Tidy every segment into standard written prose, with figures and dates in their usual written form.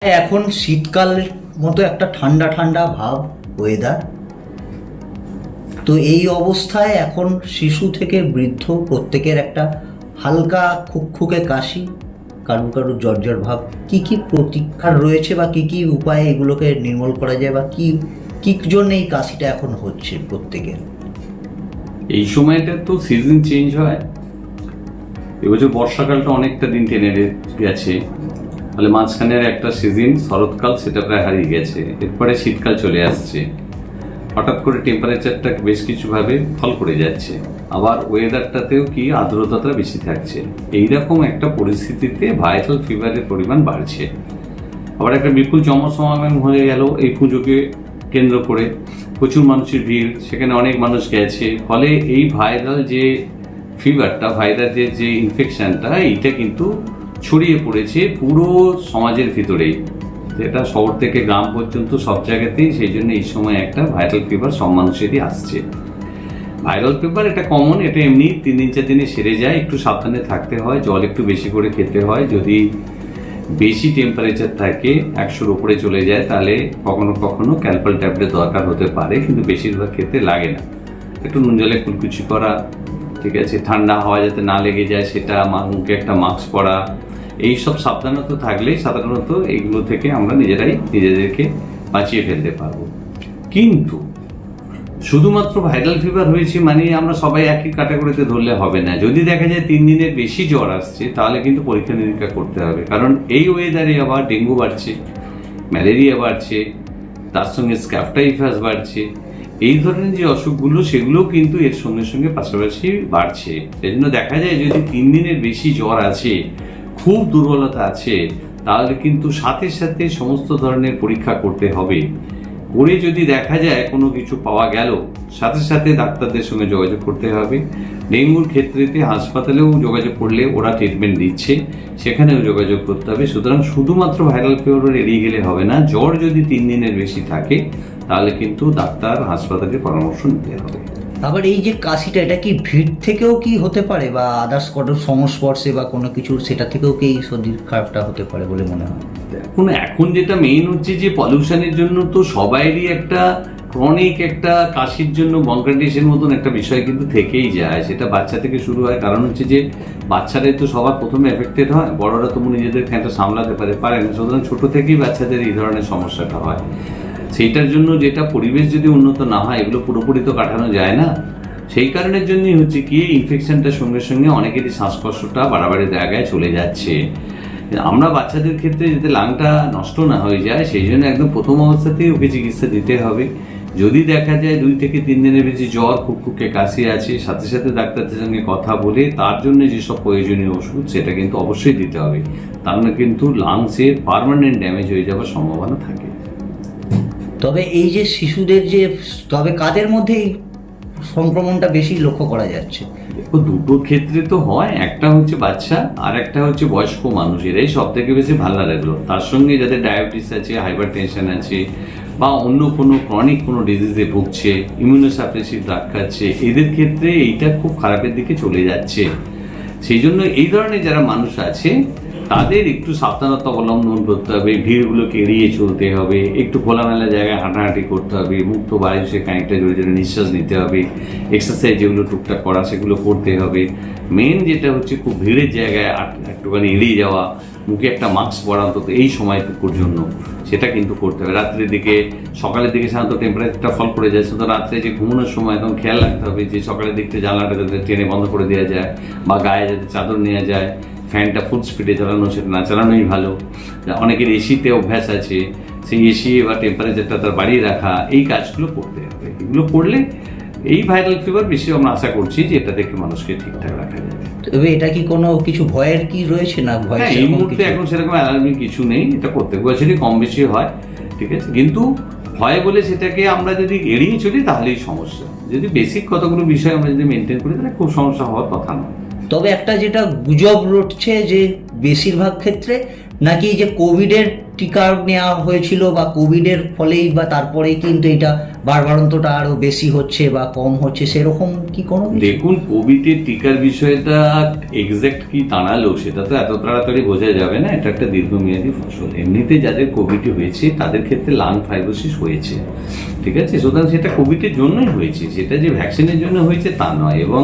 এখন শীতকালের মতো একটা ঠান্ডা ঠান্ডা ভাব ওয়েদার। তো এই অবস্থায় এখন শিশু থেকে বৃদ্ধ প্রত্যেকের একটা হালকা খুকখুকে কাশি, কারো কারো জ্বর ভাব। কি কি প্রতিকার রয়েছে বা কি কি উপায়ে এগুলোকে নির্মূল করা যায় বা কি কি জন্য এই কাশিটা এখন হচ্ছে প্রত্যেকের? এই সময়টা তো সিজন চেঞ্জ হয়। এবছর বর্ষাকালটা অনেকটা দিন টেনে গেছে, তাহলে মাঝখানের একটা সিজন শরৎকাল সেটা প্রায় হারিয়ে গেছে। এরপরে শীতকাল চলে আসছে, হঠাৎ করে টেম্পারেচারটা বেশ কিছুভাবে ফল করে যাচ্ছে, আবার ওয়েদারটাতেও কি আর্দ্রতাটা বেশি থাকছে। এইরকম একটা পরিস্থিতিতে ভাইরাল ফিভারের পরিমাণ বাড়ছে। আবার একটা বিপুল জনসমাগম হয়ে গেল এই পুজোকে কেন্দ্র করে, প্রচুর মানুষের ভিড়, সেখানে অনেক মানুষ গেছে, ফলে এই ভাইরাল যে ফিভারটা, ভাইরাসের যে ইনফেকশনটা, এইটা কিন্তু ছড়িয়ে পড়েছে পুরো সমাজের ভিতরেই, যেটা শহর থেকে গ্রাম পর্যন্ত সব জায়গাতেই। সেই জন্য এই সময় একটা ভাইরাল ফিভার সব মানুষেরই আসছে। ভাইরাল ফিভার এটা কমন, এটা এমনি 3-4 দিনে সেরে যায়। একটু সাবধানে থাকতে হয়, জল একটু বেশি করে খেতে হয়। যদি বেশি টেম্পারেচার থাকে, 100-র উপরে চলে যায়, তাহলে কখনো কখনো ক্যালপল ট্যাবলেট দরকার হতে পারে, কিন্তু বেশিরভাগ ক্ষেত্রে লাগে না। একটু নুন জলে কুলকুচি করা, ঠিক আছে, ঠান্ডা হাওয়া যাতে না লেগে যায় সেটা, মুখে একটা মাস্ক পরা, এইসব সাবধানতা থাকলেই সাধারণত এগুলো থেকে আমরা নিজেদেরকে বাঁচিয়ে ফেলতে পারবো। কিন্তু শুধুমাত্র ভাইরাল ফিভার হয়েছে মানে আমরা সবাই একই ক্যাটাগরিতে ধরলে হবে না। যদি দেখা যায় 3 দিনের বেশি জ্বর আসছে, তাহলে কিন্তু পরীক্ষা নিরীক্ষা করতে হবে, কারণ এই ওয়েদারে আবার ডেঙ্গু বাড়ছে, ম্যালেরিয়া বাড়ছে, তার সঙ্গে স্ক্যাব টাইফাস বাড়ছে। এই ধরনের যে অসুখগুলো, সেগুলোও কিন্তু এর সঙ্গে সঙ্গে পাশাপাশি বাড়ছে। সেই জন্য দেখা যায় যদি 3 দিনের বেশি জ্বর আছে, খুব দুর্বলতা আছে, তাহলে কিন্তু সাথে সাথে সমস্ত ধরনের পরীক্ষা করতে হবে। করে যদি দেখা যায় কোনো কিছু পাওয়া গেল, সাথে সাথে ডাক্তারদের সঙ্গে যোগাযোগ করতে হবে। ডেঙ্গুর ক্ষেত্রেতে হাসপাতালেও যোগাযোগ করলে ওরা ট্রিটমেন্ট দিচ্ছে, সেখানেও যোগাযোগ করতে হবে। সুতরাং শুধুমাত্র ভাইরাল ফিভার এড়িয়ে গেলে হবে না। জ্বর যদি 3 দিনের বেশি থাকে, তাহলে কিন্তু ডাক্তার হাসপাতালের পরামর্শ নিতে হবে। আবার এই যে কাশিটা, এটা কি ভিড় থেকেও কি হতে পারে বা আদার্স কোনো সংস্পর্শে বা কোনো কিছু, সেটা থেকেও কি এই শরীর খারাপটা হতে পারে বলে মনে হয়? এখন যেটা মেইন হচ্ছে যে পলিউশনের জন্য তো সবাইরই একটা ক্রনিক একটা কাশির জন্য ব্রঙ্কাইটিসের মতন একটা বিষয় কিন্তু থেকেই যায়। সেটা বাচ্চা থেকে শুরু হয়, কারণ হচ্ছে যে বাচ্চাদের তো সবার প্রথমে এফেক্টেড হয়, বড়রা তো নিজেদের একটা সামলাতে পারে না। সুতরাং ছোট থেকেই বাচ্চাদের এই ধরনের সমস্যাটা হয়। সেইটার জন্য যেটা পরিবেশ যদি উন্নত না হয়, এগুলো পুরোপুরি তো কাটানো যায় না। সেই কারণের জন্যই হচ্ছে কি ইনফেকশনটার সঙ্গে সঙ্গে অনেকেরই শ্বাসকষ্টটা বাড়াবাড়ি জায়গায় চলে যাচ্ছে। আমরা বাচ্চাদের ক্ষেত্রে যাতে লাংটা নষ্ট না হয়ে যায়, সেই জন্য একদম প্রথম অবস্থাতেই ওকে চিকিৎসা দিতে হবে। যদি দেখা যায় 2 থেকে 3 দিনের বেশি জ্বর, খুকখুকে কাশি আছে, সাথে সাথে ডাক্তারদের সঙ্গে কথা বলে তার জন্য যেসব প্রয়োজনীয় ওষুধ, সেটা কিন্তু অবশ্যই দিতে হবে। তার মানে কিন্তু লাংসের পার্মানেন্ট ড্যামেজ হয়ে যাওয়ার সম্ভাবনা থাকে। তবে এই যে শিশুদের যে, তবে কাদের মধ্যে এই সংক্রমণটা বেশি লক্ষ্য করা যাচ্ছে? দুটো ক্ষেত্রে তো হয়, একটা হচ্ছে বাচ্চা আর একটা হচ্ছে বয়স্ক মানুষ, এরাই সব থেকে বেশি ভালনারেবল। তার সঙ্গে যাদের ডায়াবেটিস আছে, হাইপার টেনশন আছে, বা অন্য কোনো ক্রনিক কোনো ডিজিজে ভুগছে, ইমিউনোসাপ্রেসিভ ড্রাগ খাচ্ছে, এদের ক্ষেত্রে এইটা খুব খারাপের দিকে চলে যাচ্ছে। সেই জন্য এই ধরনের যারা মানুষ আছে, তাদের একটু সাবধানতা অবলম্বন করতে হবে, ভিড়গুলোকে এড়িয়ে চলতে হবে, একটু খোলামেলা জায়গায় হাঁটাহাঁটি করতে হবে, মুক্ত বায়ুতে খানিকটা জোরে জোরে নিঃশ্বাস নিতে হবে, এক্সারসাইজ যেগুলো টুকটাক করা সেগুলো করতে হবে। মেন যেটা হচ্ছে খুব ভিড়ের জায়গায় একটুখানি এড়িয়ে যাওয়া, মুখে একটা মাস্ক পরা অন্তত এই সময়টুকুর জন্য, সেটা কিন্তু করতে হবে। রাত্রের দিকে, সকালের দিকে সাধারণত টেম্পারেচারটা ফল করে যায়, শুধু রাত্রে যে ঘুমানোর সময় একদম খেয়াল রাখতে হবে যে সকালের দিকটা জানলাটা যাতে টেনে বন্ধ করে দেওয়া যায়, বা গায়ে যাতে চাদর নেওয়া যায়, ফ্যানটা ফুল স্পিডে চালানো, সেটা না চালানোই ভালো। অনেকের এসিতে অভ্যাস আছে, সেই এসি বা টেম্পারেচারটা তার বাড়িয়ে রাখা, এই কাজগুলো করতে হবে। এগুলো করলে এই ভাইরাল ফিভার বেশি আমরা আশা করছি যে এটা থেকে মানুষকে ঠিকঠাক রাখা যাবে। তবে এটা কি কোনো কিছু ভয়ের কি রয়েছে? না ভয় এই মুহূর্তে এখন সেরকম অ্যালার্মিং কিছু নেই, এটা প্রত্যেক বছরই কম বেশি হয়, ঠিক আছে। কিন্তু ভয় বলে সেটাকে আমরা যদি এড়িয়ে চলি তাহলেই সমস্যা। যদি বেসিক কতগুলো বিষয় আমরা যদি মেনটেন করি, তাহলে খুব সমস্যা হওয়ার কথা নয়। তবে একটা যেটা গুজব রটছে যে বেশিরভাগ ক্ষেত্রে নাকি যে কোভিডের টিকা নেওয়া হয়েছিল বা কোভিডের ফলেই বা তারপরেই কিন্তু এটা বাড়বাড়ন্তটা আরো বেশি হচ্ছে বা কম হচ্ছে, সেরকম কি কোনো কিছু? দেখুন, কোভিডের টিকার বিষয়টা এক্সাক্ট কি দাঁড়ালো সেটা তো এত তাড়াতাড়ি বোঝা যাবে না। এটা একটা দীর্ঘমেয়াদী ফসল। এমনিতে যাদের কোভিড হয়েছে তাদের ক্ষেত্রে লাং ফাইব্রোসিস হয়েছে, ঠিক আছে? সুতরাং সেটা কোভিডের জন্যই হয়েছে, সেটা যে ভ্যাকসিনের জন্য হয়েছে তা নয়। এবং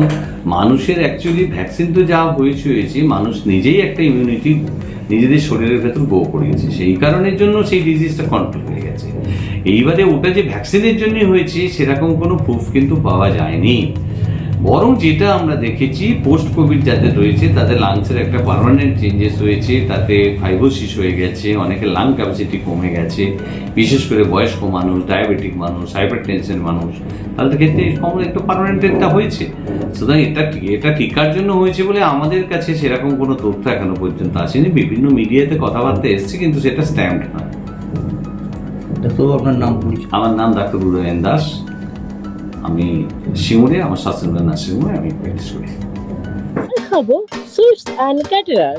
মানুষের অ্যাকচুয়ালি ভ্যাকসিন তো যা হয়েছে, মানুষ নিজেই একটা ইমিউনিটি নিজেদের শরীরের ভেতর গ্রো করিয়েছে, সেই কারণের জন্য সেই ডিজিজটা কন্ট্রোল হয়ে গেছে। এইবারে ওটা যে ভ্যাকসিনের জন্য হয়েছে সেরকম কোনো প্রুফ কিন্তু পাওয়া যায়নি। বরং যেটা আমরা দেখেছি, পোস্ট কোভিড যাদের রয়েছে তাদের লাংসের একটা পার্মানেন্ট চেঞ্জেস হয়েছে, তাতে ফাইব্রোসিস হয়ে গেছে, অনেকের লাং ক্যাপাসিটি কমে গেছে, বিশেষ করে বয়স্ক মানুষ, ডায়াবেটিক মানুষ, হাইপার টেনশন মানুষ, তাদের ক্ষেত্রে একটু পার্মানেন্ট একটা হয়েছে। সুতরাং এটা টিকার জন্য হয়েছে বলে আমাদের কাছে সেরকম কোনো তথ্য এখনো পর্যন্ত আসেনি। বিভিন্ন মিডিয়াতে কথাবার্তা এসছে, কিন্তু সেটা স্ট্যাম্পড নয়। আপনার নাম পরিচয়? আমার নাম ডাক্তার উদয়ন দাস। আমি শিমুরে, আমার শাস্ত্রীয় নার্সিংহোমে আমি প্র্যাকটিস করি। খাবো সুইটস অ্যান্ড ক্যাটারার।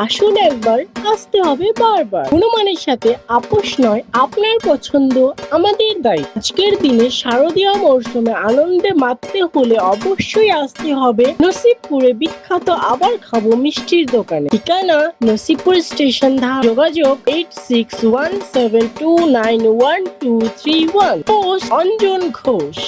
আসুন একবার, আসতে হবে বারবার। গুণমানের সাথে আপোষ নয়, আপনার পছন্দ আমাদের দায়িত্ব। আজকের দিনে শারদীয় মরশুমে আনন্দে মাততে হলে অবশ্যই আসতে হবে নসিবপুরে বিখ্যাত আবার খাবো মিষ্টির দোকানে। ঠিকানা নসিবপুর স্টেশন ধার। যোগাযোগ 8617291231। পোস্ট অঞ্জন ঘোষ।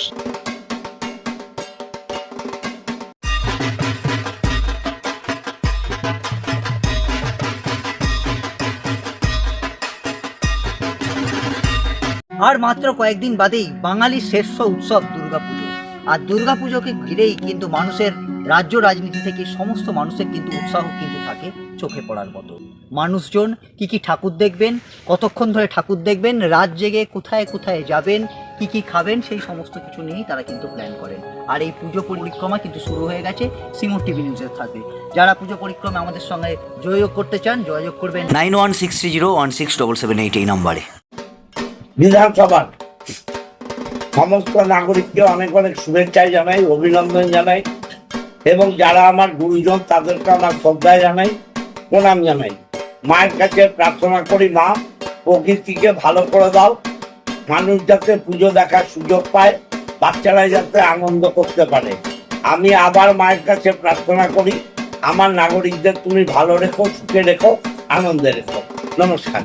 আর মাত্র কয়েকদিন বাদেই বাঙালির শ্রেষ্ঠ উৎসব দুর্গাপুজো। আর দুর্গাপুজোকে ঘিরেই কিন্তু মানুষের, রাজ্য রাজনীতি থেকে সমস্ত মানুষের কিন্তু উৎসাহ কিন্তু থাকে চোখে পড়ার মতো। মানুষজন কি কি ঠাকুর দেখবেন, কতক্ষণ ধরে ঠাকুর দেখবেন, রাত জেগে কোথায় কোথায় যাবেন, কি কি খাবেন, সেই সমস্ত কিছু নিয়েই তারা কিন্তু প্ল্যান করেন। আর এই পুজো পরিক্রমা কিন্তু শুরু হয়ে গেছে সিঙ্গুর টিভি নিউজের থাকবে। যারা পুজো পরিক্রমা আমাদের সঙ্গে যোগাযোগ করতে চান, যোগাযোগ করবেন 9163016778 এই নম্বরে। বিধানসভার সমস্ত নাগরিককে অনেক অনেক শুভেচ্ছা জানাই, অভিনন্দন জানাই, এবং যারা আমার গুরুজন তাদেরকে আমার শ্রদ্ধা জানাই, প্রণাম জানাই। মায়ের কাছে প্রার্থনা করি, মা প্রকৃতিকে ভালো করে দাও, মানুষ যাতে পুজো দেখার সুযোগ পায়, বাচ্চারা যাতে আনন্দ করতে পারে। আমি আবার মায়ের কাছে প্রার্থনা করি, আমার নাগরিকদের তুমি ভালো রেখো, সুখে রেখো, আনন্দে রেখো। নমস্কার।